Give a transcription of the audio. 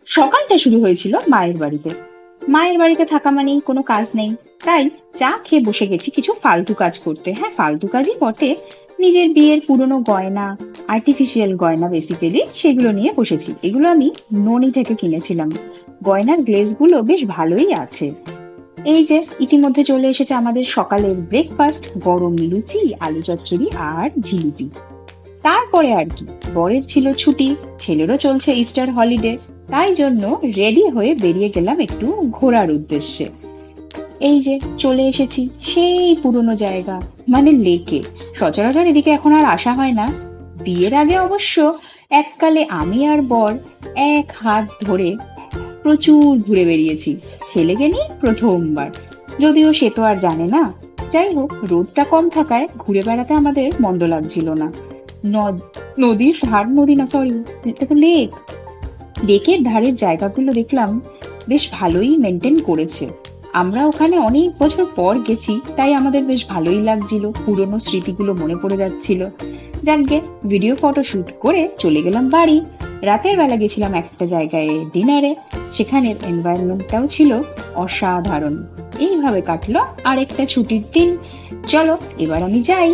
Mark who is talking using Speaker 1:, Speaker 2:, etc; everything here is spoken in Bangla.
Speaker 1: সকালটা শুরু হয়েছিল মায়ের বাড়িতে। মায়ের বাড়িতে থাকা মানেই কোনো কাজ নেই, তাই চা খেয়ে বসে গেছি কিছু ফালতু কাজ করতে। হ্যাঁ, ফালতু কাজই বটে। নিজের বিয়ের পুরনো গয়না, আর্টিফিশিয়াল গয়না বেসিক্যালি, সেগুলো নিয়ে বসেছি। এগুলো আমি ননি থেকে কিনেছিলাম। গয়নার গ্লেজগুলো বেশ ভালোই আছে। এই যে ইতিমধ্যে চলে এসেছে আমাদের সকালের ব্রেকফাস্ট, গরম লুচি, আলু চচ্চড়ি আর জিলিপি। তারপরে আর কি, বরের ছিল ছুটি, ছেলেরও চলছে ইস্টার হলিডে, তাই জন্য রেডি হয়ে বেরিয়ে গেলাম একটু ঘোরার উদ্দেশ্যে। এই যে চলে এসেছি সেই পুরনো জায়গা, মানে লেকে। সচরাচর এদিকে এখন আর আসা হয় না। বিয়ের আগে অবশ্য এককালে আমি আর বর এক হাত ধরে প্রচুর ঘুরে বেরিয়েছি, ছেলেকে নিয়ে প্রথমবার। যদিও সে তো আর জানে না। যাই হোক, রোদটা কম থাকায় ঘুরে বেড়াতে আমাদের মন্দ লাগছিল না। নদ- নদীর ধার, নদী না সরি, এটা তো লেক। লেকের ধারের জায়গাগুলো দেখলাম বেশ ভালোই মেনটেন করেছে। আমরা ওখানে অনেক বছর পর গেছি, তাই আমাদের বেশ ভালোই লাগছিল, পুরনো স্মৃতিগুলো মনে পড়ে যাচ্ছিল। যাকগে, ভিডিও ফটো শুট করে চলে গেলাম বাড়ি। রাতের বেলা গেছিলাম একটা জায়গায় ডিনারে, সেখানের এনভায়রনমেন্টটাও ছিল অসাধারণ। এইভাবে কাটলো আরেকটা ছুটির দিন। চলো এবার আমি যাই।